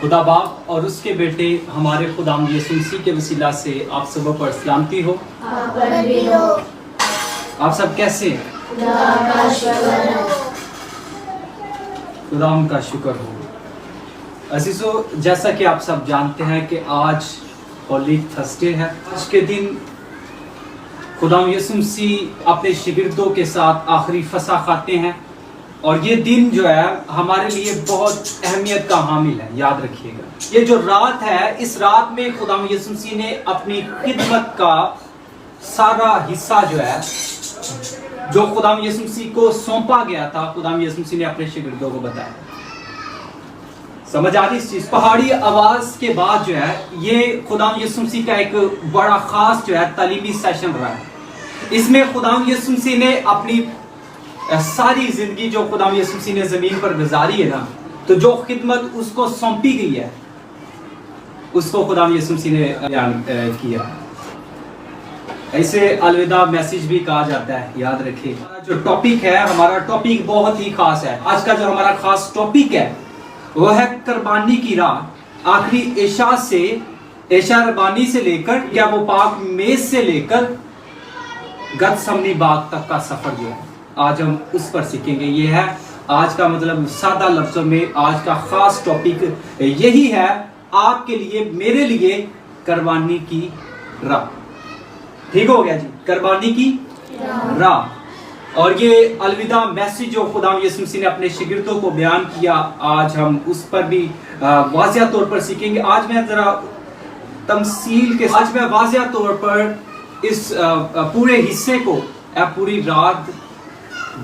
خدا باپ اور اس کے بیٹے ہمارے خداوند یسوع مسیح کے وسیلہ سے آپ سب پر سلامتی ہو۔ آپ سب کیسے ہیں؟ خدا کا شکر ہو۔ عزیزو، جیسا کہ آپ سب جانتے ہیں کہ آج ہولی تھرسڈے ہے۔ آج کے دن خداوند یسوع مسیح اپنے شاگردوں کے ساتھ آخری فصح کھاتے ہیں، اور یہ دن جو ہے ہمارے لیے بہت اہمیت کا حامل ہے۔ یاد رکھیے گا، یہ جو رات ہے، اس رات میں خداوند یسوع مسیح نے اپنی خدمت کا سارا حصہ جو ہے، جو خداوند یسوع مسیح کو سونپا گیا تھا، خداوند یسوع مسیح نے اپنے شاگردوں کو بتایا۔ سمجھ آ رہی اس چیز؟ پہاڑی آواز کے بعد جو ہے یہ خداوند یسوع مسیح کا ایک بڑا خاص جو ہے تعلیمی سیشن رہا ہے۔ اس میں خداوند یسوع مسیح نے اپنی ساری زندگی جو خداوند یسوع مسیح نے زمین پر گزاری ہے نا، تو جو خدمت اس کو سونپی گئی ہے، اس کو خداوند یسوع مسیح نے بیان کیا۔ ایسے الوداع میسج بھی کہا جاتا ہے، یاد رکھیں۔ جو ٹاپک ہے، ہمارا ٹاپک بہت ہی خاص ہے۔ آج کا جو ہمارا خاص ٹاپک ہے وہ ہے قربانی کی راہ۔ آخری عشاء ربانی سے لے کر یا وہ پاک میز سے لے کر گتسمنی باغ تک کا سفر جو ہے، آج ہم اس پر سیکھیں گے۔ یہ ہے آج کا مطلب سادہ لفظوں میں آج کا خاص ٹاپک یہی ہے آپ کے لیے، میرے لیے، قربانی کی راہ۔ ٹھیک ہو گیا جی؟ قربانی کی راہ۔ اور یہ الوداع میسج جو خداوند یسوع مسیح نے اپنے شاگردوں کو بیان کیا، آج ہم اس پر بھی واضح طور پر سیکھیں گے۔ آج میں ذرا واضح طور پر اس پورے حصے کو، پوری رات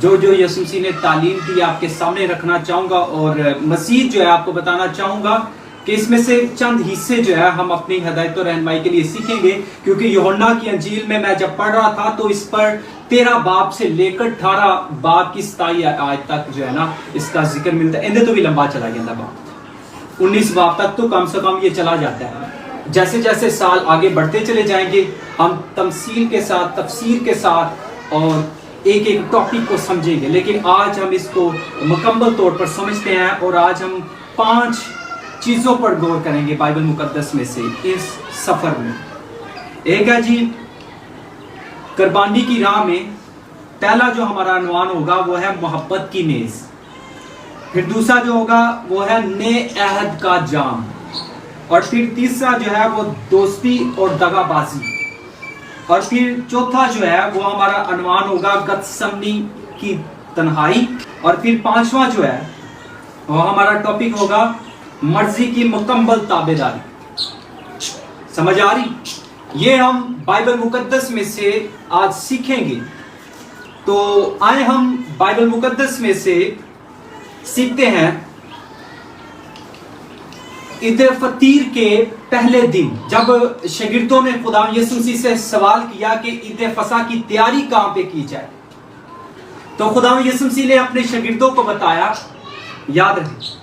جو یسوع مسیح نے تعلیم دی آپ کے سامنے رکھنا چاہوں گا، اور مزید جو ہے آپ کو بتانا چاہوں گا کہ اس میں سے چند حصے جو ہے ہم اپنی ہدایت و رہنمائی کے لیے سیکھیں گے، کیونکہ یوحنا کی انجیل میں جب پڑھ رہا تھا تو اس پر 13 باب سے لے کر 18 باب کی 27 آیت تک جو ہے نا اس کا ذکر ملتا ہے۔ اندے تو بھی لمبا چلا گیا باب 19 باب تک تو کم سے کم یہ چلا جاتا ہے۔ جیسے جیسے سال آگے بڑھتے چلے جائیں گے، ہم تمثیل کے ساتھ، تفسیر کے ساتھ اور ایک ایک ٹاپک کو سمجھیں گے، لیکن آج ہم اس کو مکمل طور پر سمجھتے ہیں، اور آج ہم 5 چیزوں پر غور کریں گے بائبل مقدس میں سے اس سفر میں۔ ایک ہے جی قربانی کی راہ میں پہلا جو ہمارا عنوان ہوگا وہ ہے محبت کی میز، پھر دوسرا جو ہوگا وہ ہے نئے عہد کا جام، اور پھر تیسرا جو ہے وہ دوستی اور دغا بازی، اور پھر چوتھا جو ہے وہ ہمارا عنوان ہوگا گتسمنی کی تنہائی، اور پھر پانچواں جو ہے وہ ہمارا ٹاپک ہوگا مرضی کی مکمل تابعداری۔ سمجھ آ رہی؟ یہ ہم بائبل مقدس میں سے آج سیکھیں گے۔ تو آئے ہم بائبل مقدس میں سے سیکھتے ہیں۔ عید فطیر کے پہلے دن جب شاگردوں نے خداوند یسوع مسیح سے سوال کیا کہ عید فصح کی تیاری کہاں پہ کی جائے، تو خداوند یسوع مسیح نے اپنے شاگردوں کو بتایا۔ یاد رکھیں،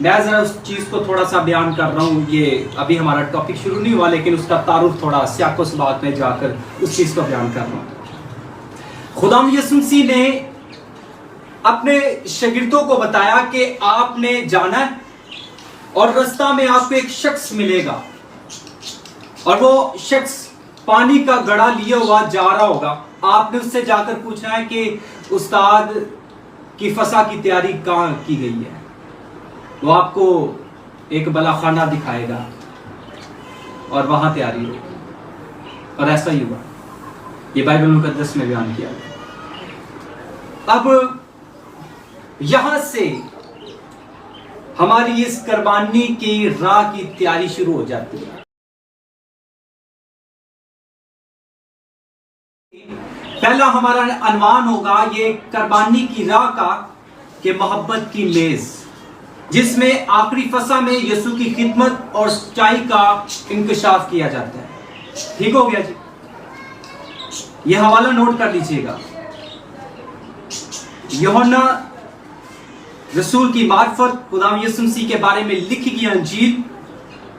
میں ذرا اس چیز کو تھوڑا سا بیان کر رہا ہوں، یہ ابھی ہمارا ٹاپک شروع نہیں ہوا، لیکن اس کا تعارف تھوڑا سیاق و سباق میں جا کر اس چیز کو بیان کر رہا ہوں۔ خداوند یسوع مسیح نے اپنے شاگردوں کو بتایا کہ آپ نے جانا ہے، اور رستہ میں آپ کو ایک شخص ملے گا، اور وہ شخص پانی کا گڑھا لیے ہوا جا رہا ہوگا۔ آپ نے اس سے جا کر پوچھنا ہے کہ استاد کی فصح کی تیاری کہاں کی گئی ہے؟ وہ آپ کو ایک بلا خانہ دکھائے گا اور وہاں تیاری ہوگی، اور ایسا ہی ہوا۔ یہ بائبل مقدس میں بیان کیا گیا۔ اب یہاں سے ہماری اس قربانی کی راہ کی تیاری شروع ہو جاتی ہے۔ پہلا ہمارا عنوان ہوگا یہ قربانی کی راہ کا کہ محبت کی میز، جس میں آخری فصح میں یسوع کی خدمت اور سچائی کا انکشاف کیا جاتا ہے۔ ٹھیک ہو گیا جی؟ یہ حوالہ نوٹ کر لیجئے گا۔ یوحنا رسول کی معرفت، خداوند یسوع مسیح کے بارے میں لکھی گئی انجیل،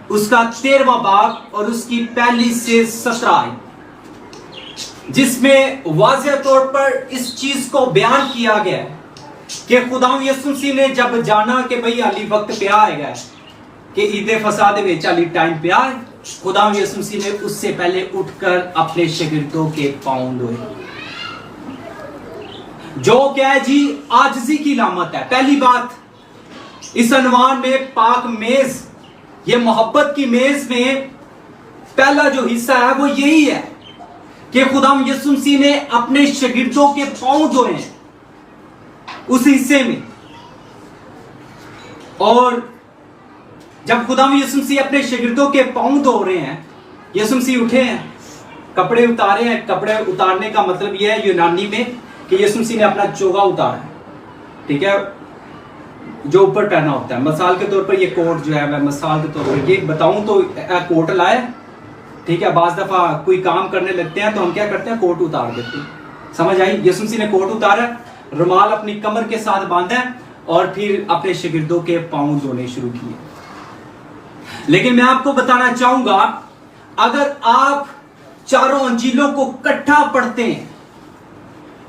اس کا 13واں باب اور اس کی پہلی سے 17 آیت، جس میں واضح طور پر اس چیز کو بیان کیا گیا ہے کہ خداوند یسوع مسیح نے جب جانا کہ بھئی علی وقت پہ آئے گا، کہ عید فساد ਵਿੱਚ علی टाइम पे आए, खुदा यीशु मसीह ने उससे पहले उठकर अपने शागिर्दों के पांव धोए, जो क्या है जी आजिज़ी की लामत है। पहली बात इस अनवान में पाक मेज, ये मोहब्बत की मेज में पहला जो हिस्सा है वो यही है कि खुदा यीशु मसीह ने अपने शागिर्दों के पांव धोए हैं उस हिस्से में। और जब खुदा यीशु मसीह अपने शागिर्दों के पांव धो रहे हैं, यीशु मसीह उठे हैं, कपड़े उतारे हैं। कपड़े उतारने का मतलब यह है यूनानी में कि यीशु मसीह ने अपना चोगा उतारा है, ठीक है, जो ऊपर पहना होता है। मिसाल के तौर पर ये कोट जो है, मैं मिसाल के तौर पर ये बताऊं तो कोट लाए, ठीक है। बाज दफा कोई काम करने लगते हैं तो हम क्या करते हैं, कोट उतार देते हैं, समझ आई। यीशु मसीह ने कोट उतारा, रुमाल अपनी कमर के साथ बांधा और फिर अपने शागिर्दों के पांव धोने शुरू किए। लेकिन मैं आपको बताना चाहूंगा, अगर आप चारों अंजीलों को इकट्ठा पढ़ते हैं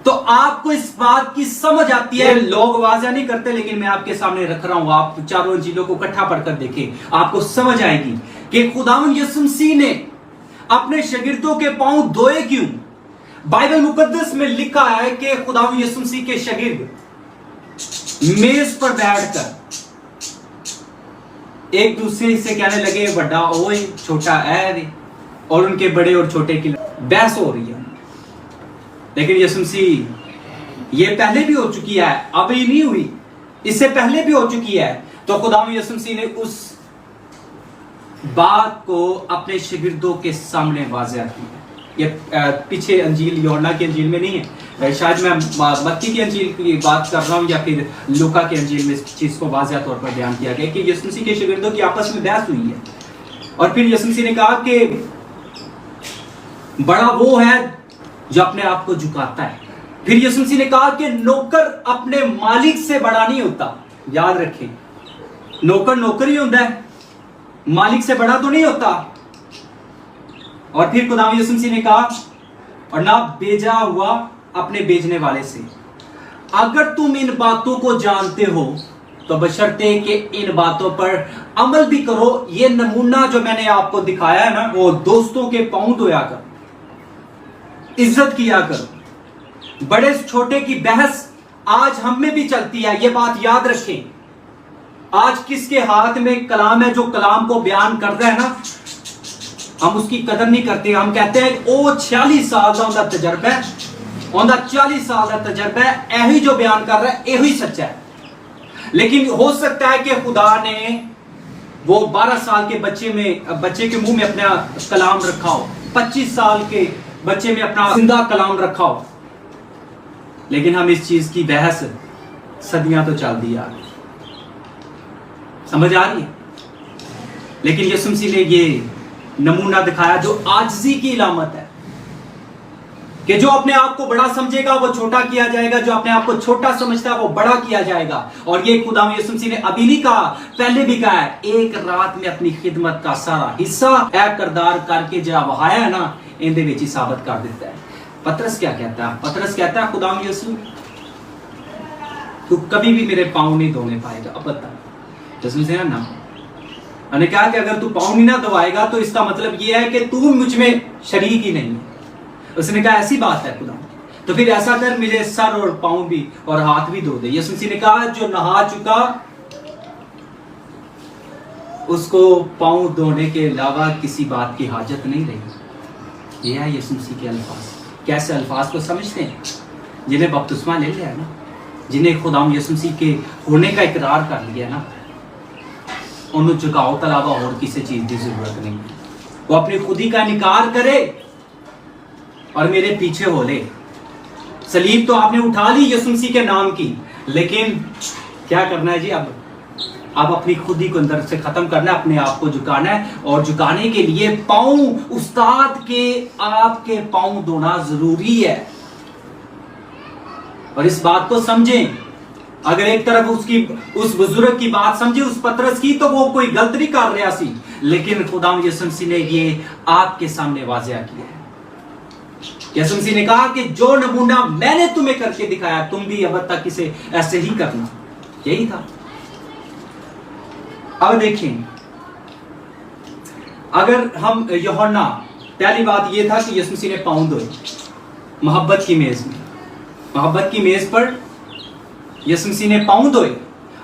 तो आपको इस बात की समझ आती है। लोग वाज़ा नहीं करते, लेकिन मैं आपके सामने रख रहा हूं, आप चारों अंजीलों को इकट्ठा पढ़कर देखें, आपको समझ आएगी कि खुदावंद यीशु मसीह ने अपने शागिर्दों के पांव धोए क्यों। बाइबल मुकद्दस में लिखा है कि खुदावंद यीशु मसीह के शागिर्द मेज पर बैठकर एक दूसरे से कहने लगे, बड़ा ओए छोटा ऐ, और उनके बड़े और छोटे की बहस हो रही है। लेकिन यीशु मसीह, ये पहले भी हो चुकी है, अभी नहीं हुई, इससे पहले भी हो चुकी है। तो खुदावंद यीशु मसीह ने उस बात को अपने शागिर्दों के सामने वाज़ह किया। ये पीछे अंजील यूहन्ना की अंजील में नहीं है, शायद मैं मत्ती की अंजील की बात कर रहा हूँ या फिर लूका की अंजील में इस चीज को वाज़ह तौर पर बयान किया गया कि यीशु मसीह के शागिर्दों की आपस में बहस हुई है। और फिर यीशु मसीह ने कहा कि बड़ा वो है जो अपने आप को झुकाता है। फिर यीशु मसीह ने कहा कि नौकर अपने मालिक से बड़ा नहीं होता। याद रखें, नौकर नौकर ही होता है, मालिक से बड़ा तो नहीं होता। और फिर खुदावंद यीशु मसीह ने कहा, और ना भेजा हुआ अपने भेजने वाले से। अगर तुम इन बातों को जानते हो तो बशर्ते कि इन बातों पर अमल भी करो। ये नमूना जो मैंने आपको दिखाया है ना, वो दोस्तों के पांव धोया कर, इज्जत किया कर। बड़े छोटे की बहस आज हम में भी चलती है, ये बात याद रखें। आज किसके हाथ में कलाम है, जो कलाम को बयान करता है ना, हम उसकी कदर नहीं करते। हम कहते हैं ओ 46 साल का उनका तजर्बा है, उनका 40 साल का तजर्बा है, यही जो बयान कर रहा है यही सच्चा है। लेकिन हो सकता है कि खुदा ने वो 12 साल के बच्चे के मुंह में अपना कलाम रखा हो, 25 साल के बच्चे में अपना जिंदा कलाम रखा हो, लेकिन हम इस चीज की बहस सदियां तो चल दी आ रही, समझ आ रही है। लेकिन यीशु मसीह ने ये नमूना दिखाया जो आजिज़ी की इलामत है, कि जो अपने आप को बड़ा समझेगा वो छोटा किया जाएगा, जो अपने आप को छोटा समझता है वो बड़ा किया जाएगा। और ये खुदा यीशु मसीह ने अभी नहीं कहा, पहले भी कहा है, एक रात में अपनी खिदमत का सारा हिस्सा ऐ करदार करके जब वहाया ना, इंदे विच ही साबित कर देता है। पतरस क्या कहता है? पतरस कहता है, खुदा यीशु तू कभी भी मेरे पांव नहीं धोने पाएगा। अब बता, यीशु मसीह ने ना मैंने कहा कि अगर तू पांव नहीं ना धोएगा तो इसका मतलब ये है कि तू मुझ में शरीक ही नहीं है। उसने कहा ऐसी बात है खुदा, तो फिर ऐसा कर, मेरे सर और पांव भी और हाथ भी धो दे। यीशु मसीह ने कहा जो नहा चुका उसको पांव धोने के अलावा किसी बात की हाजत नहीं रही। ये है यीशु मसीह के अल्फाज। कैसे अल्फाज को समझते हैं? जिन्हें बपतिस्मा ले लिया है ना, जिन्हें खुदा यीशु मसीह के होने का इकरार कर लिया ना, उन्हें झुकाव के अलावा और किसी चीज की जरूरत नहीं। वो अपनी खुदी का इनकार करे और मेरे पीछे हो ले। सलीब तो आपने उठा ली यीशु मसीह के नाम की, लेकिन क्या करना है जी? अब अपनी खुदी को अंदर से खत्म करना है, अपने आप को झुकाना है। और झुकाने के लिए पांव उस्ताद के आपके पांव धोना जरूरी है। और इस बात को समझें, अगर एक तरफ उस बुजुर्ग की बात समझे, उस पतरस की, तो वो कोई गलत नहीं कर रहा सी, लेकिन खुदा यीशु मसीह ने ये आपके सामने वाज़ह किया है। यीशु मसीह ने कहा कि जो नमूना मैंने तुम्हें करके दिखाया, तुम भी अब तक इसे ऐसे ही करना। यही था। अब देखें, अगर हम यूहन्ना, पहली बात ये था कि यीशु मसीह ने पाँव धोए मोहब्बत की मेज में, मोहब्बत की मेज पर यीशु मसीह ने पाँव धोए।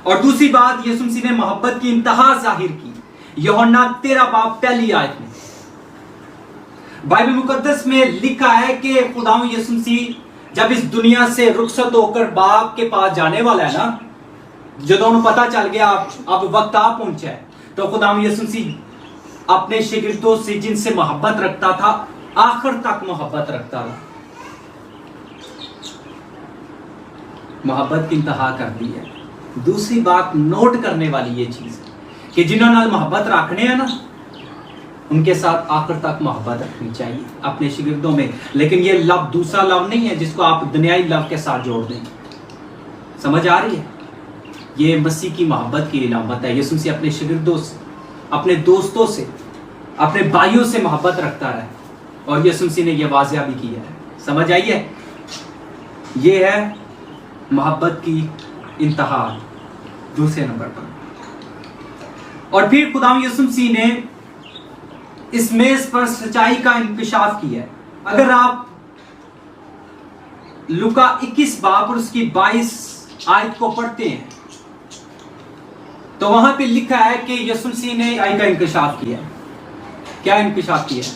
और दूसरी बात, यीशु मसीह ने मोहब्बत की इंतहा जाहिर की। यूहन्ना 13 बाब पहली आयत में बाइबल मुकद्दस में लिखा है कि खुदावंद यीशु मसीह जब इस दुनिया से रुखसत होकर बाप के पास जाने वाला है ना, जब उन्हें पता चल गया अब वक्त आ पहुंचा है, तो खुदावंद यीशु मसीह अपने शागिर्दों से जिनसे मोहब्बत रखता था आखिर तक मोहब्बत रखता था। मोहब्बत की इंतहा कर दी है। दूसरी बात नोट करने वाली ये चीज कि जिन्होंने मोहब्बत रखने हैं ना, उनके साथ आखिर तक मोहब्बत रखनी चाहिए अपने शागिर्दों में। लेकिन ये लव दूसरा लव नहीं है जिसको आप दुनियाई लव के साथ जोड़ दें। समझ आ रही है? ये मसीह की मोहब्बत की इलामत है। यीशु मसीह अपने शागिर्दों से, अपने दोस्तों से, अपने भाइयों से मोहब्बत रखता है और यीशु मसीह ने यह वाज़िया भी किया है। समझ आई है? ये है मोहब्बत की इंतहा दूसरे नंबर पर। और फिर खुदावंद यीशु मसीह ने इस मेज पर सच्चाई का इंकशाफ किया है। अगर आप लूका 21 बाब और उसकी 22 आयत को पढ़ते हैं तो वहां पे लिखा है कि यीशु मसीह ने सच्चाई का इंकशाफ किया है। क्या इंकशाफ किया है?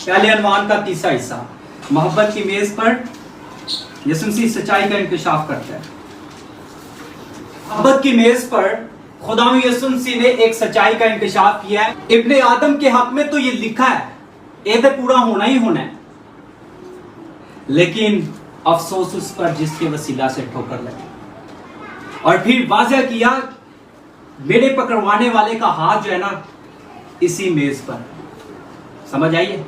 पहले अनवान का तीसरा हिस्सा, मोहब्बत की मेज पर यीशु मसीह सच्चाई का इंकशाफ करता है। मोहब्बत की मेज पर खुदावंद यीशु मसीह ने एक सच्चाई का इंकशाफ किया है। इब्ने आदम के हक में तो ये लिखा है, ये तो पूरा होना ही होना है, लेकिन अफसोस उस पर जिसके वसीला से ठोकर लगी। और फिर वाज़िया किया, मेरे पकड़वाने वाले का हाथ जो है ना इसी मेज पर। समझ आइए?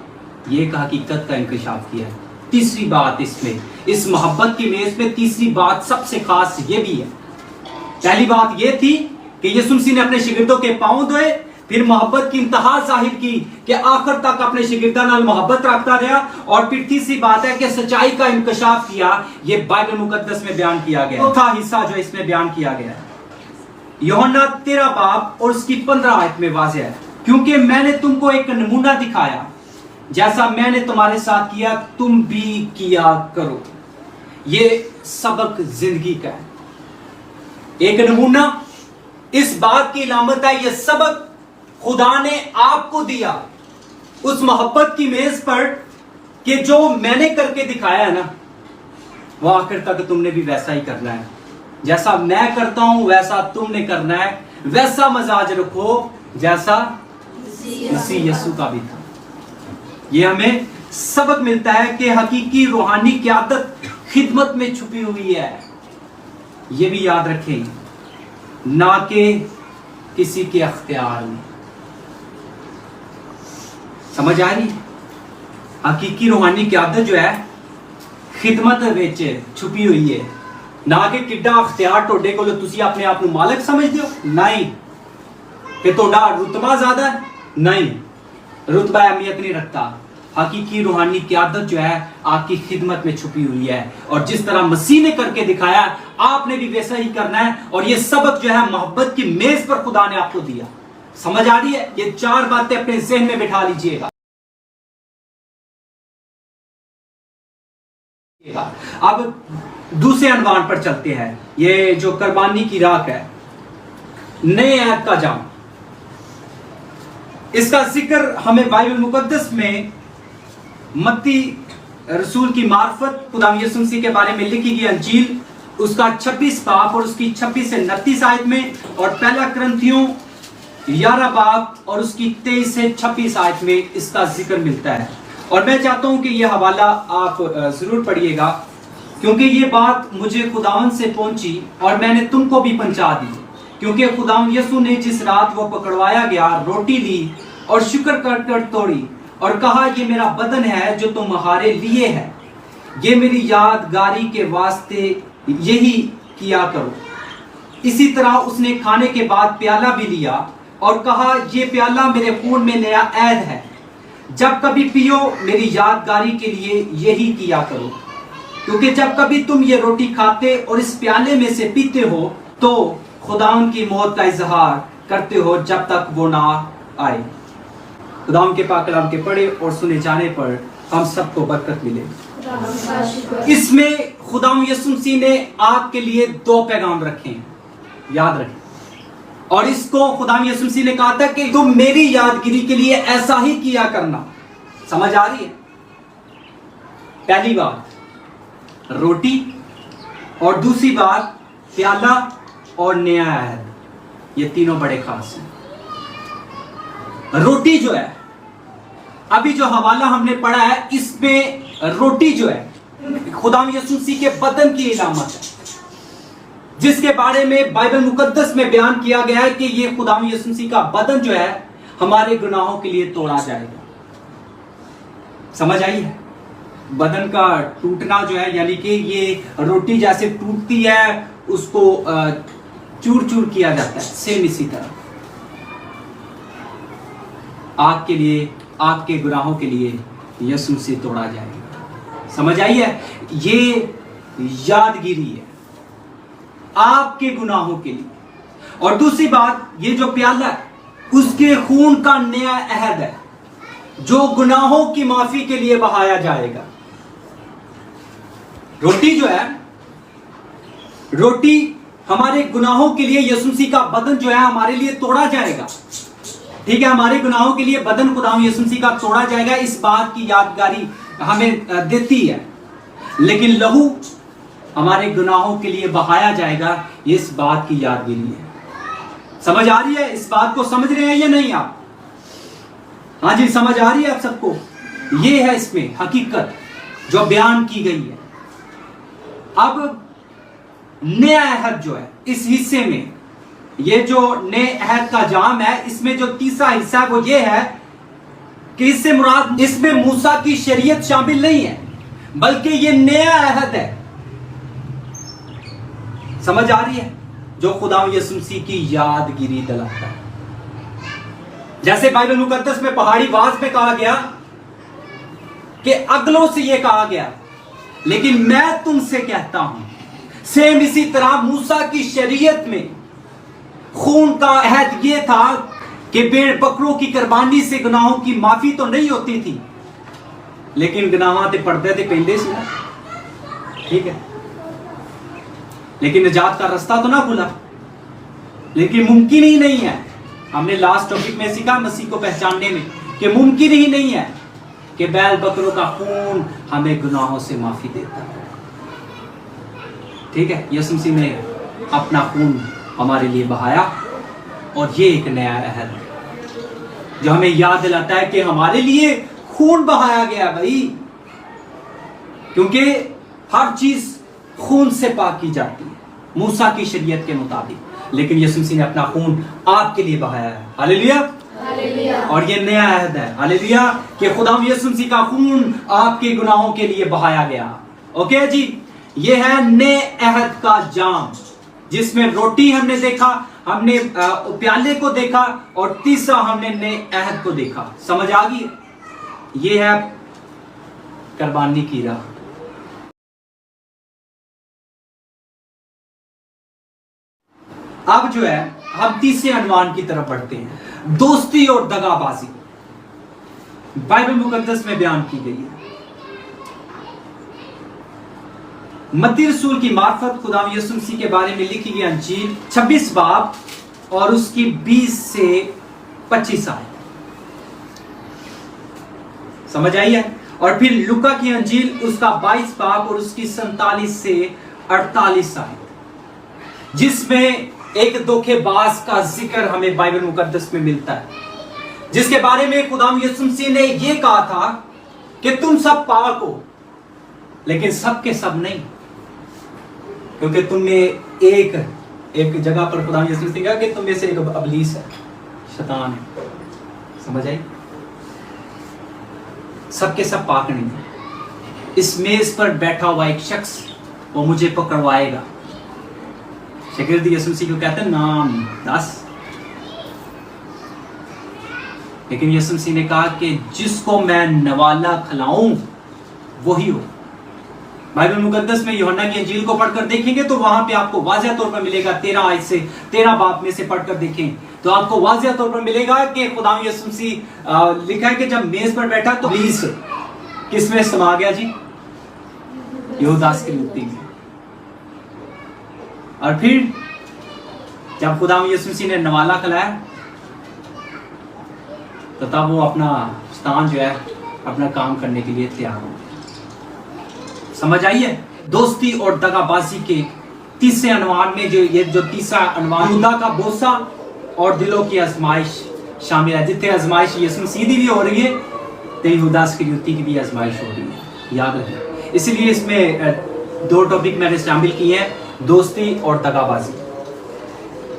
ये एक हकीकत का इंकशाफ किया है। तीसरी बात इसमें, इस मोहब्बत की मेज में तीसरी बात सबसे खास ये भी है। पहली बात ये थी कि यीशु मसीह ने अपने शागिर्दों के पांव धोए, फिर मोहब्बत की इंतहा जाहिर की कि आखिर तक अपने शागिर्दों नाल मोहब्बत रखता रहा। और फिर तीसरी बात है कि सच्चाई का इंकशाफ किया। ये बाइबल मुकद्दस में बयान किया गया। चौथा हिस्सा जो इसमें बयान किया गया है यूहन्ना 13 बाब और उसकी 15 आयत में वाज़िह है, क्योंकि मैंने तुमको एक नमूना दिखाया, जैसा मैंने तुम्हारे साथ किया तुम भी किया करो। ये सबक जिंदगी का है, एक नमूना इस बात की इलामत है। ये सबक खुदा ने आपको दिया उस मोहब्बत की मेज पर कि जो मैंने करके दिखाया है ना, वो आखिर तक तुमने भी वैसा ही करना है। जैसा मैं करता हूं वैसा तुमने करना है। वैसा मजाज रखो जैसा मसीह यीशु का भी था। ये हमें सबक मिलता है कि हकीकी रूहानी क़यादत खिदमत में छुपी हुई है। ये भी याद रखें, ना कि किसी के अख्तियार में। समझ आ रही? हकीकी रूहानी क़यादत जो है खिदमत विच छुपी हुई है, ना कि किड्डा अख्तियार टोडे को तुसी अपने आप को मालिक समझते हो। नहीं कि तोड़ा रुतबा ज्यादा है, नहीं, रुतबा अहमियत नहीं रखता। हकीकी रूहानी क़यादत जो है आपकी खिदमत में छुपी हुई है, और जिस तरह मसीह ने करके दिखाया आपने भी वैसा ही करना है। और ये सबक जो है मोहब्बत की मेज पर खुदा ने आपको दिया। समझ आ रही है? ये चार बातें अपने ज़हन में बिठा लीजिएगा। अब दूसरे अनवान पर चलते हैं। ये जो कुर्बानी की राख है, नए ऐत का जाम, इसका जिक्र हमें बाइबल मुकद्दस में मत्ती रसूल की मार्फत खुदावंद यीशु मसीह के बारे में लिखी गई अंजील उसका 26 बाब और उसकी 26 से 29 आयत में, और पहला करंथियों 11 बाब और उसकी 23 से 26 आयत में इसका जिक्र मिलता है। और मैं चाहता हूं कि यह हवाला आप जरूर पढ़िएगा, क्योंकि ये बात मुझे खुदावंद से पहुंची और मैंने तुमको भी पहुंचा दी। क्योंकि खुदावंद यीशु ने जिस रात वो पकड़वाया गया रोटी ली और शुक्र कर कर तोड़ी और कहा, ये मेरा बदन है जो तुम्हारे लिए है, ये मेरी यादगारी के वास्ते यही किया करो। इसी तरह उसने खाने के बाद प्याला भी लिया और कहा, ये प्याला मेरे खून में नया ऐद है, जब कभी पियो मेरी यादगारी के लिए यही किया करो। क्योंकि जब कभी तुम ये रोटी खाते और इस प्याले में से पीते हो तो खुदावंद की मौत का इजहार करते हो जब तक वो ना आए। खुदाम के पाक कलाम के पढ़े और सुने जाने पर हम सबको बरकत मिले। इसमें खुदाम यीशु मसीह ने आपके लिए 2 पैगाम रखे हैं, याद रखें। और इसको खुदाम यीशु मसीह ने कहा था कि तुम मेरी यादगिरी के लिए ऐसा ही किया करना। समझ आ रही है? पहली बात रोटी और दूसरी बात प्याला और नया अहद, ये तीनों बड़े खास हैं। रोटी जो है, अभी जो हवाला हमने पढ़ा है, इसमें रोटी जो है खुदाम यीशु मसीह के बदन की इलामत है, जिसके बारे में बाइबल मुकद्दस में बयान किया गया है कि ये खुदाम यीशु मसीह का बदन जो है हमारे गुनाहों के लिए तोड़ा जाएगा। समझ आई है? बदन का टूटना जो है, यानी कि ये रोटी जैसे टूटती है उसको चूर चूर किया जाता है, सेम इसी तरह आपके लिए, आपके गुनाहों के लिए यीशु मसीह तोड़ा जाएगा। समझ आई है? ये यादगिरी है आपके गुनाहों के लिए। और दूसरी बात, ये जो प्याला है उसके खून का नया अहद है जो गुनाहों की माफी के लिए बहाया जाएगा। रोटी जो है, रोटी हमारे गुनाहों के लिए, यीशु मसीह का बदन जो है हमारे लिए तोड़ा जाएगा। ठीक है, हमारे गुनाहों के लिए बदन खुदाम यीशु मसीह का तोड़ा जाएगा, इस बात की यादगारी हमें देती है। लेकिन लहू हमारे गुनाहों के लिए बहाया जाएगा, ये इस बात की यादगिरी है। समझ आ रही है? इस बात को समझ रहे हैं या नहीं आप? हाँ जी, समझ आ रही है आप सबको? ये है इसमें हकीकत जो बयान की गई है। अब नया अहद जो है, इस हिस्से में ये जो नए अहद का जाम है, इसमें जो तीसरा हिस्सा है वो ये है कि इससे मुराद, इसमें मूसा की शरीयत शामिल नहीं है, बल्कि ये नया अहद है। समझ आ रही है? जो खुदाम यीशु मसीह की यादगिरी दिलाता है। जैसे बाइबल मुकद्दस में पहाड़ी वाज में कहा गया कि अगलों से यह कहा गया, लेकिन मैं तुमसे कहता हूं। सेम इसी तरह मूसा की शरीयत में खून का अहद यह था कि भेड़ बकरों की कुर्बानी से गुनाहों की माफी तो नहीं होती थी, लेकिन गुनाह ते पड़ते थे पहले से। ठीक है, लेकिन निजात का रास्ता तो ना खुला। लेकिन मुमकिन ही नहीं है, हमने लास्ट टॉपिक में सीखा मसीह को पहचानने में, कि मुमकिन ही नहीं है कि बैल बकरों का खून हमें गुनाहों से माफी देता है। ठीक है, यीशु मसीह ने अपना खून हमारे लिए बहाया, और ये एक नया अहद है जो हमें याद दिलाता है कि हमारे लिए खून बहाया गया भाई, क्योंकि हर चीज खून से पाक की जाती है मूसा की शरीयत के मुताबिक, लेकिन यीशु मसीह ने अपना खून आपके लिए बहाया है। Hallelujah, hallelujah. और ये नया अहद है, हालेलुया, कि खुदाम यीशु मसीह का खून आपके गुनाहों के लिए बहाया गया। ओके जी, ये है नए अहद का जाम, जिसमें रोटी हमने देखा, हमने प्याले को देखा, और तीसरा हमने नए अहद को देखा। समझ आ गई? ये है कुर्बानी की राह। अब जो है हम तीसरे अनवान की तरफ बढ़ते हैं, दोस्ती और दगाबाजी। बाइबल मुकद्दस में बयान की गई है। मत्ती रसूल की मार्फत खुदाम यीशु मसीह के बारे में लिखी गई अंजील 26 बाब और उसकी 20 से 25 आयत। समझ आई है? और फिर लुका की अंजील उसका 22 बाब और उसकी 47 से 48 आयत, जिसमें एक धोखेबाज का जिक्र हमें बाइबल मुकद्दस में मिलता है, जिसके बारे में खुदाम यीशु मसीह ने यह कहा था कि तुम सब पाक हो, लेकिन सब के सब नहीं, क्योंकि तुमने एक जगह पर खुदाम यीशु मसीह ने कहा कि तुम में से एक अबलीस है, शैतान है। समझ आई? सबके सब पाक नहीं है। इस मेज पर बैठा हुआ एक शख्स वो मुझे पकड़वाएगा। शागिर्द यीशु मसीह को कहते हैं नाम 10, लेकिन यीशु मसीह ने कहा कि जिसको मैं नवाला खिलाऊं वही हो। बाइबल मुकद्दस में यूहन्ना की इंजील को पढ़कर देखेंगे तो वहां पे आपको वाज़ह तौर पर मिलेगा। 13 आयत से 13 बाब में से पढ़कर देखें तो आपको वाज़िह तौर पर मिलेगा कि खुदा यीशु मसीह लिखा है कि जब मेज पर बैठा तो इब्लीस किस में समा गया जी? यहूदा इस्करियोती में। और फिर जब खुदा यीशु मसीह ने नवाला खिलाया तो तब वो अपना स्थान जो है अपना काम करने के लिए तैयार हो गया। समझ आई है? दोस्ती और दगाबाजी के तीसरे अनुमान में जो तीसरा अनुमान यहूदा का बोसा और दिलों की आजमाइश शामिल है। जितने आजमाइश यीशु मसीह की भी हो रही है तो यहूदा इस्करियोती की भी आजमाइश हो रही है, याद रखें। इसलिए इसमें दो टॉपिक मैंने शामिल किए हैं, दोस्ती और दगाबाजी।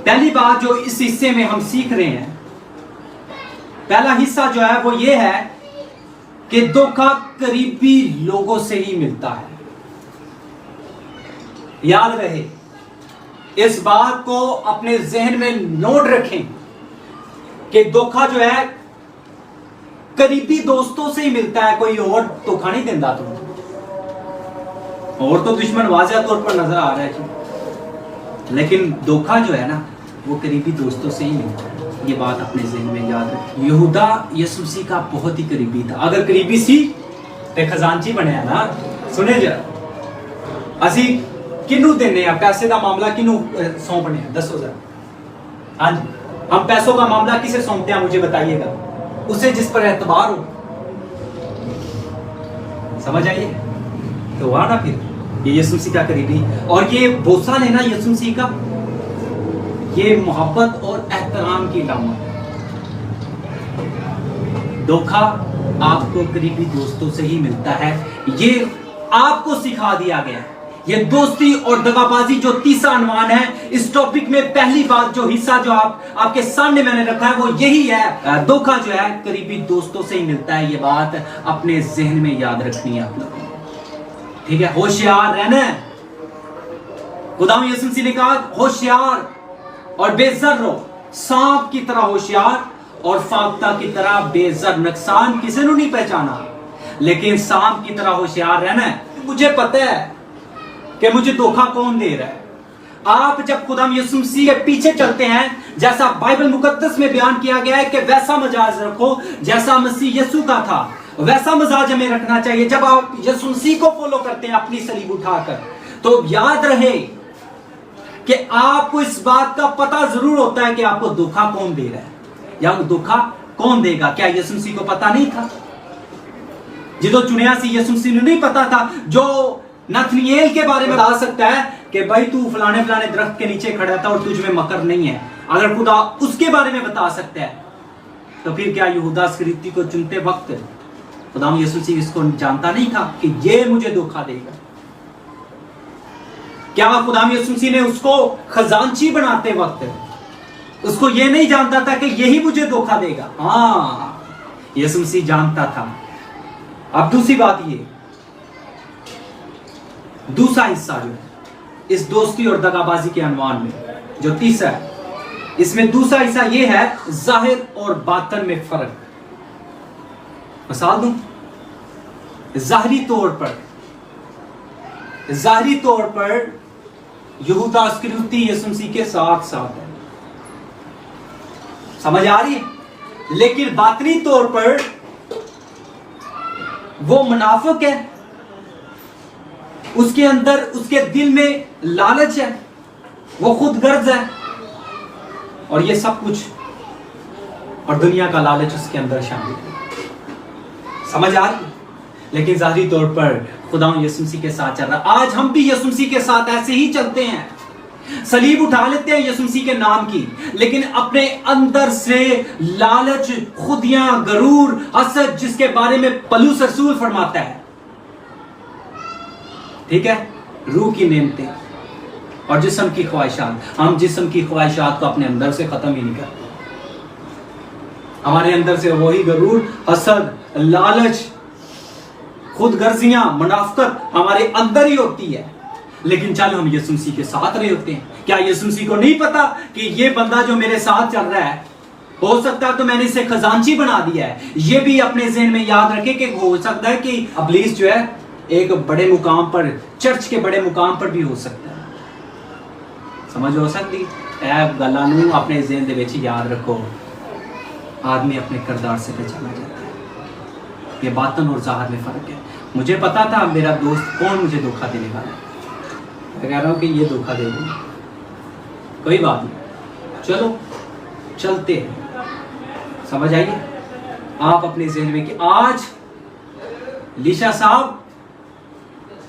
पहली बात जो इस हिस्से में हम सीख रहे हैं, पहला हिस्सा जो है वो ये है कि धोखा करीबी लोगों से ही मिलता है। याद रहे, इस बात को अपने जहन में नोट रखें कि धोखा जो है करीबी दोस्तों से ही मिलता है, कोई और धोखा नहीं देता तुम। और तो दुश्मन वाज़िह तौर पर नजर आ रहा है जी, लेकिन धोखा जो है ना वो करीबी दोस्तों से ही मिलता है। ये बात अपने जहन में याद रखें। यहूदा यीशु मसीह का बहुत ही करीबी था। अगर करीबी सी ते खजानची बनया ना। सुने जरा, असी किनू देने पैसे का मामला किनू सौंपने हैं? दसो जरा। हाँ जी, हम पैसों का मामला किसे सौंपते हैं मुझे बताइएगा, उसे जिस पर एतबार हो। समझ आइए? तो हुआ ना फिर ये यीशु मसीह का करीबी। और ये बोसा लेना यीशु मसीह का, ये मोहब्बत और एहतराम की लामत है। धोखा आपको करीबी दोस्तों से ही मिलता है, ये आपको सिखा दिया गया है। ये दोस्ती और दगाबाजी जो तीसरा अनुमान है, इस टॉपिक में पहली बात जो हिस्सा जो आपके सामने मैंने रखा है वो यही है, धोखा जो है करीबी दोस्तों से ही मिलता है। ये बात अपने जहन में याद रखनी है आप लोगों को, ठीक है? होशियार रहना है। खुदा यीशु मसीह ने कहा होशियार और बेज़र रहो, सांप की तरह होशियार और फाख्ता की तरह बेज़र। नुकसान किसी ने नहीं पहचाना, लेकिन सांप की तरह होशियार रहना है। मुझे पता है कि मुझे धोखा कौन दे रहा है। आप जब खुदा यीशु मसीह के पीछे चलते हैं, जैसा बाइबल मुकद्दस में बयान किया गया है कि वैसा मिजाज रखो जैसा मसीह यीशु का था, वैसा मिजाज हमें रखना चाहिए। जब आप यीशु मसीह को फॉलो करते हैं अपनी सलीब उठाकर, तो याद रहे कि आपको इस बात का पता जरूर होता है कि आपको धोखा कौन दे रहा है या धोखा कौन देगा। क्या यीशु मसीह को पता नहीं था? जिदो चुनिया सी यीशु मसीह ने नहीं पता था, जो नथनिएल के बारे में बता सकता है कि भाई तू फलाने फलाने दरख्त के नीचे खड़ा था और तुझ में मकर नहीं है, अगर खुदा उसके बारे में बता सकता है, तो फिर क्या यहूदा इस्करियोती को चुनते वक्त खुदा यीशु मसीह इसको जानता नहीं था कि ये मुझे धोखा देगा? क्या खुदा यीशु मसीह ने उसको खजांची बनाते वक्त उसको ये नहीं जानता था कि यही मुझे धोखा देगा? हाँ, यीशु मसीह जानता था। अब दूसरी बात ये, दूसरा हिस्सा जो है इस दोस्ती और दगाबाजी के अनुमान में जो तीसरा है, इसमें दूसरा हिस्सा ये है जाहिर और बातन में फर्क। मिसाल दूं, जाहिरी तौर पर यहूदा इस्करियोती यीशु मसीह के साथ साथ है, समझ आ रही है? लेकिन बातनी तौर पर वो मुनाफिक है, उसके अंदर उसके दिल में लालच है, वो खुद गर्ज है और ये सब कुछ और दुनिया का लालच उसके अंदर शामिल है। समझ आ रही? लेकिन जाहिरी तौर पर खुदा यीशु मसीह के साथ चल रहा। आज हम भी यीशु मसीह के साथ ऐसे ही चलते हैं, सलीब उठा लेते हैं यीशु मसीह के नाम की, लेकिन अपने अंदर से लालच, खुदियां, गरूर, हसद, जिसके बारे में पौलुस रसूल फरमाता है, ठीक है, रूह की नेमतें और जिस्म की ख्वाहिशात। हम जिस्म की ख्वाहिशात को अपने अंदर से खत्म ही नहीं करते। हमारे अंदर से वही गरूर, हसद, लालच, खुद गर्जियां, मुनाफिकत हमारे अंदर ही होती है। लेकिन चलो हम यीशु मसीह के साथ रहे होते हैं। क्या यीशु मसीह को नहीं पता कि ये बंदा जो मेरे साथ चल रहा है, हो सकता है तो मैंने इसे खजांची बना दिया है? ये भी अपने ज़हन में याद रखे कि हो सकता है कि इब्लीस जो है एक बड़े मुकाम पर, चर्च के बड़े मुकाम पर भी हो सकता है। समझ हो सकती है गल्लां नूं अपने ज़हन दे विच याद रखो। आदमी अपने किरदार से पहचाना जाता है। ये बातन और ज़ाहिर में फ़र्क है। मुझे पता था मेरा दोस्त कौन मुझे धोखा देने वाला है, मैं कह रहा हूँ कि ये धोखा दे देंगे, कोई बात नहीं, चलो चलते हैं। समझ आइए आप अपने ज़हन में कि आज लीशा साहब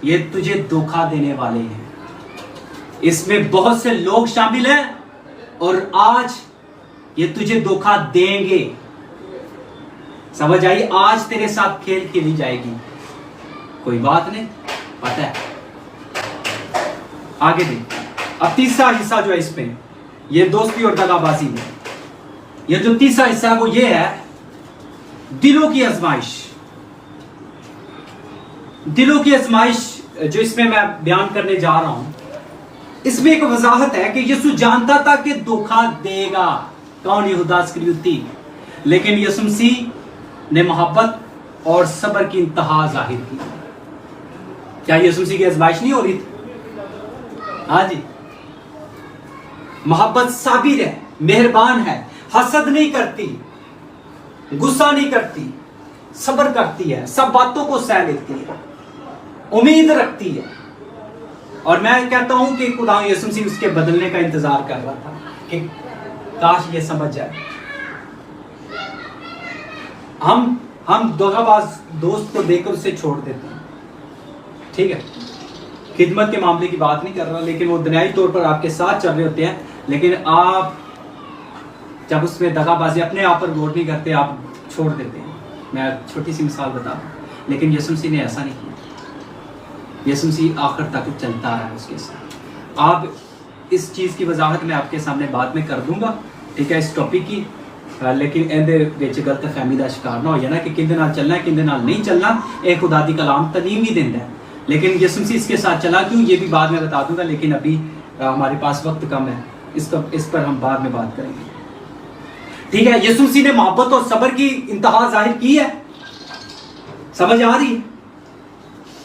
ये तुझे धोखा देने वाले हैं, इसमें बहुत से लोग शामिल हैं और आज ये तुझे धोखा देंगे। समझ आई? आज तेरे साथ खेल खेली जाएगी, कोई बात नहीं, पता है। आगे देख, अब तीसरा हिस्सा जो है इसमें, ये दोस्ती और दगाबाजी में, ये जो तीसरा हिस्सा है वो ये है दिलों की आजमाइश। दिलों की आजमाइश जो इसमें मैं बयान करने जा रहा हूं, इसमें एक वजाहत है कि यीशु जानता था कि धोखा देगा। कौन? यहूदा इस्करियोती। लेकिन यीशु मसीह ने मोहब्बत और सब्र की इंतहा जाहिर की। क्या यीशु मसीह की आजमाइश नहीं हो रही थी? हाँ जी, मोहब्बत साबिर है, मेहरबान है, हसद नहीं करती, गुस्सा नहीं करती, सब्र करती है, सब बातों को सह लेती है, उम्मीद रखती है। और मैं कहता हूं कि खुदा यीशु मसीह उसके बदलने का इंतजार कर रहा था कि काश ये समझ जाए। हम धोखाबाज दोस्त को देकर उसे छोड़ देते हैं, ठीक है, खिदमत के मामले की बात नहीं कर रहा, लेकिन वो दुनियाई तौर पर आपके साथ चल रहे होते हैं, लेकिन आप जब उसमें दगाबाजी अपने आप पर गौर नहीं करते, आप छोड़ देते हैं। मैं छोटी सी मिसाल बता दूं, लेकिन यीशु मसीह ने ऐसा नहीं किया। यीशु मसीह आखिर तक चलता रहा उसके साथ। आप इस चीज़ की वजाहत मैं आपके सामने बाद में कर दूंगा, ठीक है, इस टॉपिक की, लेकिन ਇਹਦੇ ਵਿੱਚ ਗਲਤ ਫਹਿਮੀ ਦਾ शिकार ना हो जाना कि किंदे नाल चलना है किंदे नाल नहीं चलना। एक खुदा दी कलाम तालीम ही देता है, लेकिन यीशु मसीह इसके साथ चला क्यों ये भी बाद में बता दूंगा, लेकिन अभी हमारे पास वक्त कम है, इस पर हम बाद में बात करेंगे, ठीक है। यीशु मसीह ने मोहब्बत और सब्र की इंतहा जाहिर की है। समझ आ रही है?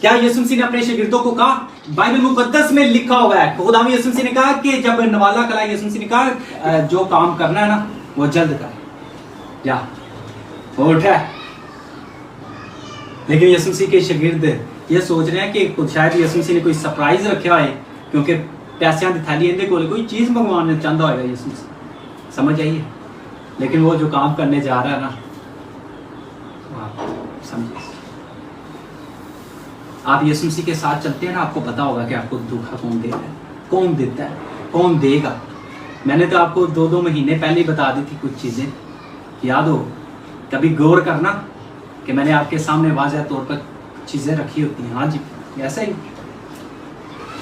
क्या यीशु मसीह ने अपने शागिर्दों को कहा, बाइबल मुकद्दस में लिखा हुआ है, खुदा यीशु मसीह ने कहा कि जब नवाला कला, यीशु मसीह ने कहा जो काम करना है ना वो जल्द कर, जा उठ है। लेकिन यीशु मसीह के शागिर्द ये सोच रहे हैं कि शायद यीशु मसीह ने कोई सरप्राइज रखा है, क्योंकि पैसों की थैली इनके कोल कोई चीज़ मंगवाना चाहता होगा यीशु मसीह। समझ आइए? लेकिन वो जो काम करने जा रहा है ना, समझिए, आप यीशु मसीह के साथ चलते हैं ना, आपको पता होगा कि आपको धोखा कौन दे रहा है, कौन देता है, कौन देगा। मैंने तो आपको 2 महीने पहले ही बता दी थी कुछ चीज़ें, याद हो? कभी गौर करना कि मैंने आपके सामने वाज़ह तौर पर चीज़ें रखी होती हैं। हाँ जी, ऐसा ही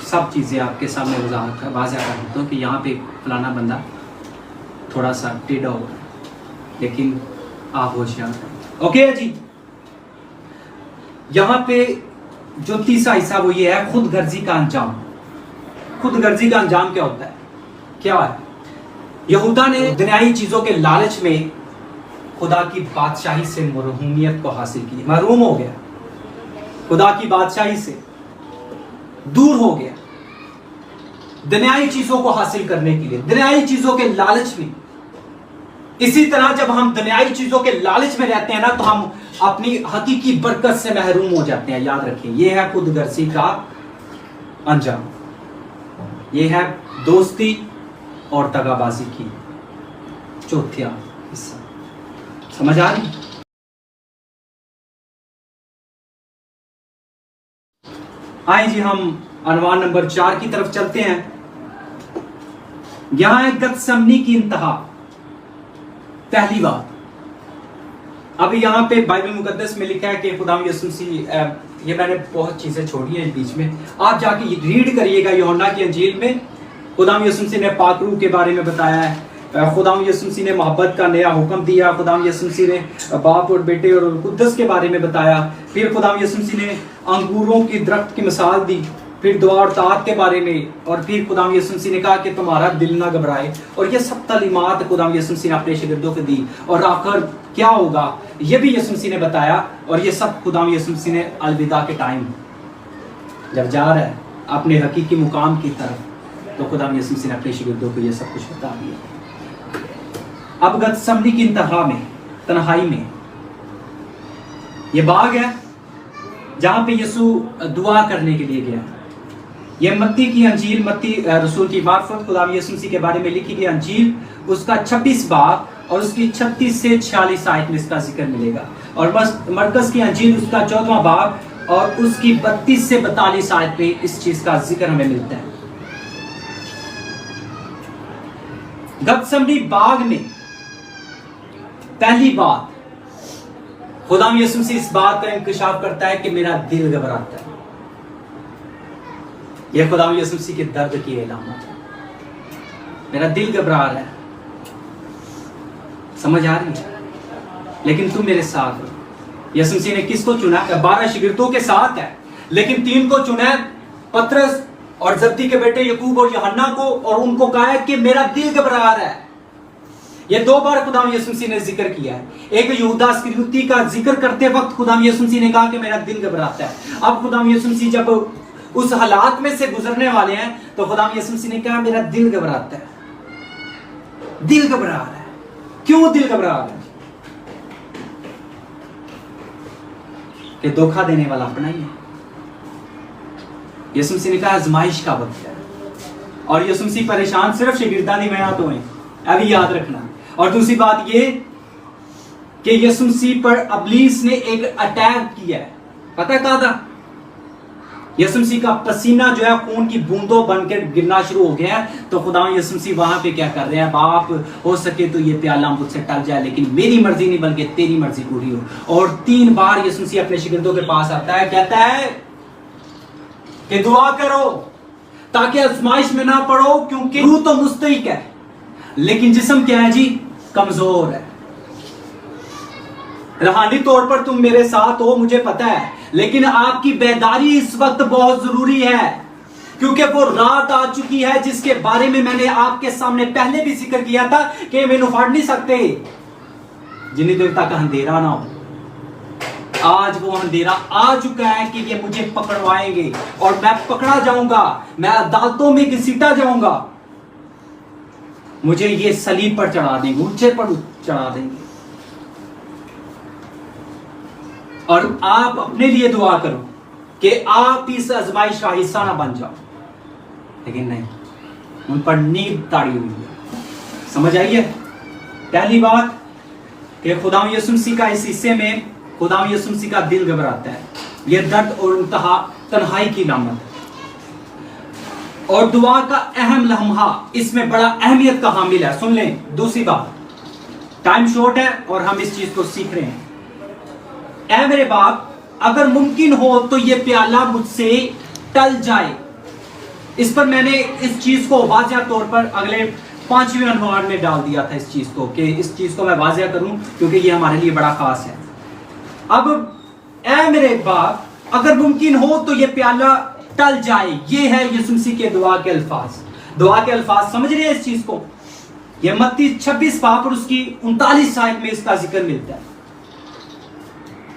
सब चीज़ें आपके सामने वाज़ह कर देता हूँ कि यहाँ पे फलाना बंदा थोड़ा सा टेढ़ा होगा, लेकिन आप होशियार हैं। ओके जी, यहाँ पे जो तीसरा हिस्सा वो ये है खुद गर्जी का अंजाम। खुद गर्जी का अंजाम क्या होता है? क्या है? यहूदा ने दुनियाई चीजों के लालच में खुदा की बादशाही से मरहूमियत को हासिल की, महरूम हो गया, खुदा की बादशाही से दूर हो गया, दुनियाई चीजों को हासिल करने के लिए, दुनियाई चीजों के लालच में। इसी तरह जब हम दुनियाई चीजों के लालच में रहते हैं ना, तो हम अपनी हकीकी बरकत से महरूम हो जाते हैं। याद रखिए, यह है खुदगर्जी का अंजाम, यह है दोस्ती और दगाबाजी की चौथा हिस्सा। समझ आ रही? आए जी, हम अनवान नंबर 4 की तरफ चलते हैं। यहां है गतसमनी की इंतहा। पहली बात, अभी यहाँ पे बाइबल मुकद्दस में लिखा है कि खुदा यीशु मसीह, ये मैंने बहुत चीज़ें छोड़ी हैं बीच में, आप जाके रीड करिएगा यूहन्ना की अंजील में। खुदा यीशु मसीह ने पाक रूह के बारे में बताया है, खुदा यीशु मसीह ने मोहब्बत का नया हुक्म दिया, खुदा यीशु मसीह ने बाप और बेटे और कुद्दस के बारे में बताया, फिर खुदा यीशु मसीह ने अंगूरों की दरख्त की मिसाल दी, फिर दुआ और तात के बारे में, और फिर खुदा यीशु मसीह ने कहा कि तुम्हारा दिल ना घबराए। और ये सब तालीमात खुदा यीशु मसीह ने अपने शागिर्दों को दी, और आखिर क्या होगा ये भी यीशु मसीह ने बताया। और ये सब खुदा यीशु मसीह ने अलविदा के टाइम जब जा रहा है अपने हकीकी मुकाम की तरफ, तो खुदा यीशु मसीह ने अपने शागिर्दों को ये सब कुछ बता दिया। अब गतसमनी की इंतहा में, तन्हाई में, ये बाग है जहां पे यीशु दुआ करने के लिए गया। ये मत्ती की अंजील, मत्ती रसूल की मार्फत खुदा यीशु मसीह के बारे में लिखी गई अंजील, उसका 26 बाब और उसकी 36 से 46 आयत में इसका जिक्र मिलेगा। और मरकस की अंजील उसका 14वां बाब और उसकी 32 से 42 आयत में इस चीज का जिक्र हमें मिलता है। गतसमनी बाग में पहली बात खुदा यीशु मसीह इस बात का इंकशाफ करता है कि मेरा दिल घबराता है। यह खुदा यीशु मसीह के दर्द की अलामत है। मेरा दिल घबरा रहा है, समझ आ रही है? लेकिन तुम मेरे साथ हो। यीशु मसीह ने किसको चुना? 12 शागिर्दों के साथ है, लेकिन 3 को चुना है, पतरस और जब्दी के बेटे यकूब और यूहन्ना को, और उनको कहा है कि मेरा दिल घबरा रहा है। ये 2 बार खुदा यीशु मसीह ने जिक्र किया है। एक यहूदा इस्करियोती का जिक्र करते वक्त खुदा यीशु मसीह ने कहा कि मेरा दिल घबराता है। अब खुदा यीशु मसीह जब उस हालात में से गुजरने वाले हैं तो खुदा यीशु मसीह ने कहा मेरा दिल घबराता है। दिल घबरा रहा है। क्यों दिल घबरा रहा है? कि धोखा देने वाला अपना ही है। यीशु मसीह ने कहा आजमाइश का वक्त है, और यीशु मसीह परेशान सिर्फ शागिर्दानी में तो हैं, अभी याद रखना। और दूसरी बात ये कि यीशु मसीह पर इब्लीस ने एक अटैक किया है। पता है कहा था? यीशु मसीह का पसीना जो है खून की बूंदों बनकर गिरना शुरू हो गया है। तो खुदा यीशु मसीह वहां पे क्या कर रहे हैं? बाप हो सके तो ये प्याला मुझसे टल जाए, लेकिन मेरी मर्जी नहीं बल्कि तेरी मर्जी पूरी हो। और 3 बार यीशु मसीह अपने शागिर्दों के पास आता है, कहता है कि दुआ करो ताकि आजमाइश में ना पड़ो, क्योंकि रूह तो मुस्तहिक है लेकिन जिस्म क्या है जी? कमजोर है। रूहानी तौर पर तुम मेरे साथ हो, मुझे पता है, लेकिन आपकी बेदारी इस वक्त बहुत जरूरी है, क्योंकि वो रात आ चुकी है जिसके बारे में मैंने आपके सामने पहले भी जिक्र किया था कि मैंने फाड़ नहीं सकते जिन्नी देर तक अंधेरा ना हो। आज वो अंधेरा आ चुका है कि ये मुझे पकड़वाएंगे और मैं पकड़ा जाऊंगा, मैं अदालतों में घसीटा जाऊंगा, मुझे ये सलीब पर चढ़ा देंगे, ऊंचे पर चढ़ा देंगे। और आप अपने लिए दुआ करो कि आप इस आजमाइश का हिस्सा ना बन जाओ, लेकिन नहीं, उन पर नींद ताड़ी हुई है। समझ आई है? पहली बात कि खुदा यीशु मसीह का इस हिस्से में खुदा यीशु मसीह का दिल घबराता है। यह दर्द और इंतहा तन्हाई की लामत है। और दुआ का अहम लम्हा इसमें बड़ा अहमियत का हामिल है। सुन लें। दूसरी बात, टाइम शॉर्ट है और हम इस चीज को सीख रहे हैं। ऐ मेरे बाप, अगर मुमकिन हो तो ये प्याला मुझसे टल जाए। इस पर मैंने इस चीज को वाज़िया तौर पर अगले 5वें अनुवाद में डाल दिया था, इस चीज को, कि इस चीज को मैं वाज़िया करूं क्योंकि ये हमारे लिए बड़ा खास है। अब ऐ मेरे बाप, अगर मुमकिन हो तो ये प्याला टल जाए, ये है यीशु मसीह के दुआ के अल्फाज। दुआ के अल्फाज समझ रहे हैं इस चीज को? ये मत्ती 26 बाब और उसकी 39 आयत में इसका जिक्र मिलता है।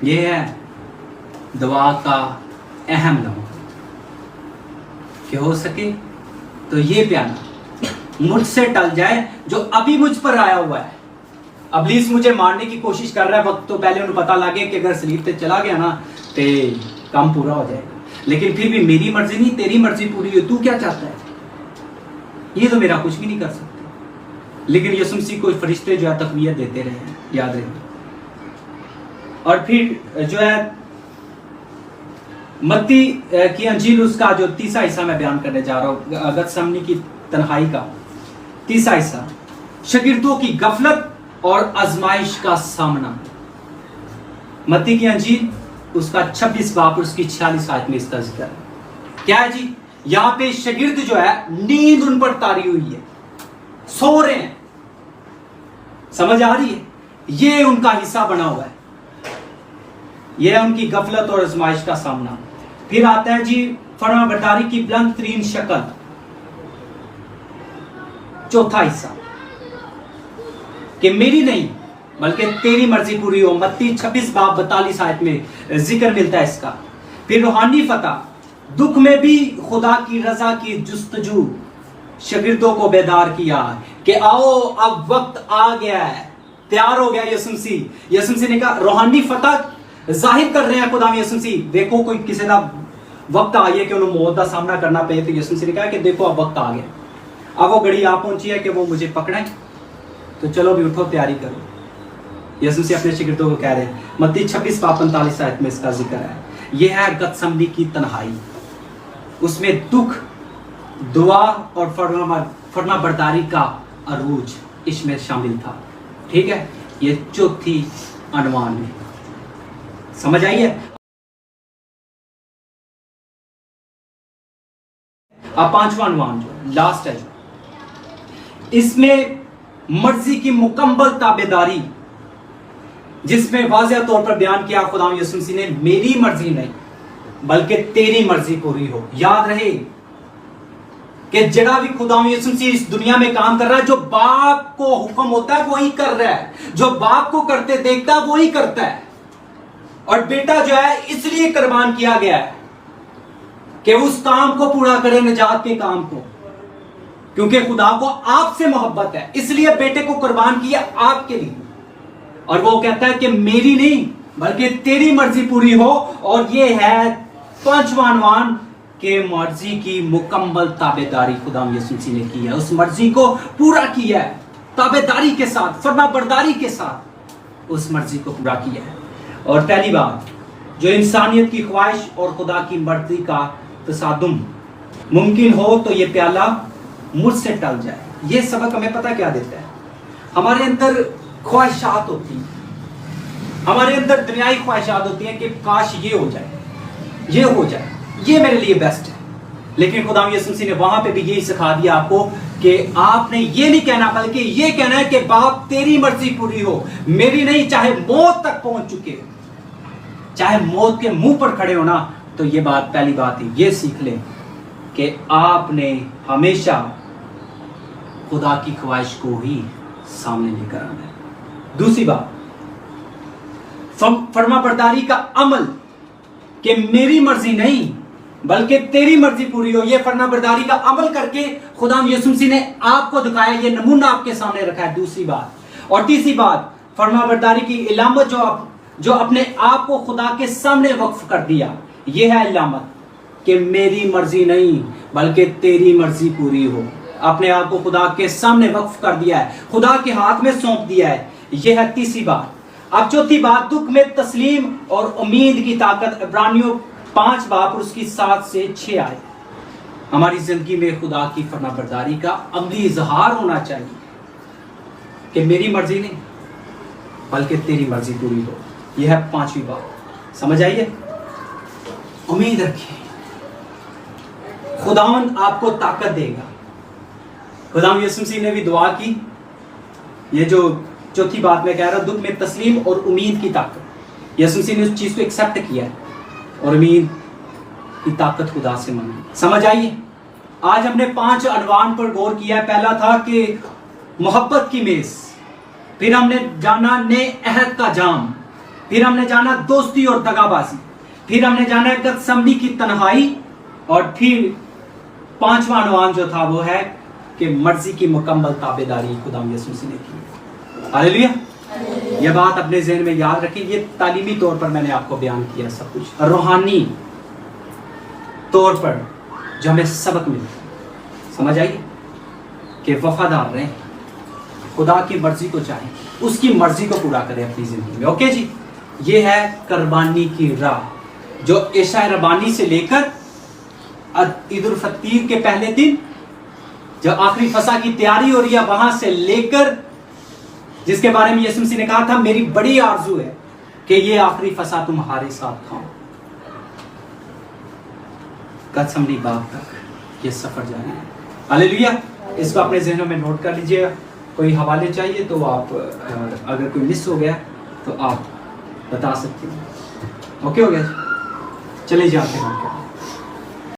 ये है दुआ का अहम लम्हा कि हो सके तो ये प्याला मुझसे टल जाए जो अभी मुझ पर आया हुआ है। इब्लीस मुझे मारने की कोशिश कर रहा है, वक्त तो पहले उन्हें पता लगे कि अगर सलीब पे चला गया ना तो काम पूरा हो जाएगा, लेकिन फिर भी मेरी मर्जी नहीं तेरी मर्जी पूरी हो। तू क्या चाहता है? ये तो मेरा कुछ भी नहीं कर सकते। लेकिन यीशु मसीह को फरिश्ते जो है तकवीत देते रहे, याद रहे। और फिर जो है मत्ती की अंजील उसका जो 30वां हिस्सा मैं बयान करने जा रहा हूँ, गतसमनी की तन्हाई का 30वां हिस्सा, शागिर्दों की गफलत और आजमाइश का सामना। मत्ती की अंजील उसका 26 बाब और उसकी 46 आयत में इसका जिक्र है। क्या है जी? यहां पे शागिर्द जो है नींद उन पर तारी हुई है, सो रहे हैं। समझ आ रही है? ये उनका हिस्सा बना हुआ है, यह है उनकी गफलत और आजमाइश का सामना। फिर आता है जी फरमाबरदारी की बुलंद तरीन शक्ल, चौथा हिस्सा, कि मेरी नहीं बल्कि तेरी मर्जी पूरी हो। मत्ती 26 बाब 42 आयत में जिक्र मिलता है इसका। फिर रूहानी फतह, दुख में भी खुदा की रजा की जुस्तजू, शागिर्दों को बेदार किया कि आओ अब वक्त आ गया है, तैयार हो गया यसु मसीह। यसु मसीह ने कहा रूहानी फतह जाहिर कर रहे हैं खुदा यसु मसीह। देखो कोई किसी का वक्त आ गया कि उन्हें मौत का सामना करना पे, तो यसु मसीह ने कहा कि देखो अब वक्त आ गया, अब वो घड़ी आ पहुंची है कि वो मुझे पकड़े, तो चलो भी उठो तैयारी करो। यसु मसीह अपने शागिर्दों को कह रहे हैं। मत्ती 26:45 आयत में इसका जिक्र है। यह है गतसमनी की तन्हाई, उसमें दुख, दुआ और फरमा बरदारी का अरूज इसमें शामिल था। ठीक है, ये चौथी अनुमान में, समझ आई है। अब पांचवा अनुमान जो लास्ट है, इसमें मर्जी की मुकम्मल ताबेदारी, जिसमें वाज़ेह तौर पर बयान किया खुदा यसु मसीह ने मेरी मर्जी नहीं बल्कि तेरी मर्जी पूरी हो। याद रहे कि जड़ा भी खुदा यसु मसीह इस दुनिया में काम कर रहा है, जो बाप को हुक्म होता है वही कर रहा है, जो बाप को करते देखता है वही करता है। और बेटा जो है इसलिए कुर्बान किया गया है कि उस काम को पूरा करे, निजात के काम को, क्योंकि खुदा को आपसे मोहब्बत है, इसलिए बेटे को कुर्बान किया आपके लिए। और वो कहता है कि मेरी नहीं बल्कि तेरी मर्जी पूरी हो। और ये है पांचवा अनुमान के मर्जी की मुकम्मल ताबेदारी खुदा यसु मसीह ने की है, उस मर्जी को पूरा किया है, ताबेदारी के साथ, फरमाबरदारी के साथ उस मर्जी को पूरा किया है। और पहली बात, जो इंसानियत की ख्वाहिश और खुदा की मर्जी का तसादुम मुमकिन हो तो ये प्याला मुझसे टल जाए। ये सबक हमें पता क्या देता है, हमारे अंदर ख्वाहिशात होती हैं, हमारे अंदर दुनियाई ख्वाहिशात होती हैं कि काश ये हो जाए, ये हो जाए, ये मेरे लिए बेस्ट है। लेकिन खुदा यसु मसीह ने वहां पे भी यही सिखा दिया आपको कि आपने ये नहीं कहना बल्कि ये कहना है कि बाप तेरी मर्जी पूरी हो, मेरी नहीं। चाहे मौत तक पहुंच चुके, चाहे मौत के मुंह पर खड़े होना, तो ये बात पहली बात है, ये सीख लें कि आपने हमेशा खुदा की ख्वाहिश को ही सामने लेकर आना है। दूसरी बात, फरमाबरदारी का अमल, कि मेरी मर्जी नहीं बल्कि तेरी मर्जी पूरी हो, ये फरमाबरदारी का अमल करके खुदा यसु मसीह ने आपको दिखाया, ये नमूना आपके सामने रखा है। दूसरी बात, और तीसरी बात, फरमाबरदारी की इलामत जो अपने आप को खुदा के सामने वक्फ कर दिया, ये है इलामत कि मेरी मर्जी नहीं बल्कि तेरी मर्जी पूरी हो। अपने आप को खुदा के सामने वक्फ कर दिया है, खुदा के हाथ में सौंप दिया है। यह है तीसरी बात। अब चौथी बात, दुख में तस्लीम और उम्मीद की ताकत। इब्रानियों 5 बाब उसकी 7 से 6 आए। हमारी जिंदगी में खुदा की फरमाबरदारी का अमली इजहार होना चाहिए कि मेरी मर्जी नहीं बल्कि तेरी मर्जी पूरी हो। यह है 5वीं बात, समझ आइए। उम्मीद रखिए, खुदावंद आपको ताकत देगा। खुदा यसु मसीह ने भी दुआ की, ये जो चौथी बात मैं कह रहा हूं, दुख में तस्लीम और उम्मीद की ताकत। यसु मसीह ने उस चीज को एक्सेप्ट किया है और उम्मीद की ताकत खुदा से मांगी। समझ आइए, आज हमने 5 अनवान पर गौर किया है। पहला था कि मोहब्बत की मेज, फिर हमने जाना ने अहद का जाम, फिर हमने जाना दोस्ती और दगाबाजी, फिर हमने जाना गतसमनी की तन्हाई, और फिर 5वां अनवान जो था वो है कि मर्जी की मुकम्मल ताबेदारी खुदा यसु मसीह ने की। हालेलुया। यह बात अपने ज़हन में याद रखें। ये तालीमी तौर पर मैंने आपको बयान किया सब कुछ, रूहानी तौर पर जो हमें सबक मिलता है। समझ आइए कि वफादार रहें, खुदा की मर्जी को चाहें, उसकी मर्जी को पूरा करें अपनी जिंदगी में। ओके जी, ये है कुर्बानी की राह, जो इशा रबानी से लेकर ईद उल फतीर के पहले दिन जो आखिरी फसा की तैयारी हो रही है, वहां से लेकर जिसके बारे में यसु मसीह ने कहा था मेरी बड़ी आरजू है कि ये आखिरी फसा तुम्हारे साथ खाऊं, गतसमनी बाग तक ये सफर जारी है। हालेलुया। इसको अपने जहनों में नोट कर लीजिएगा। कोई हवाले चाहिए तो आप, अगर कोई मिस हो गया तो आप बता सकते हो। ओके हो गया, चले जाते हैं।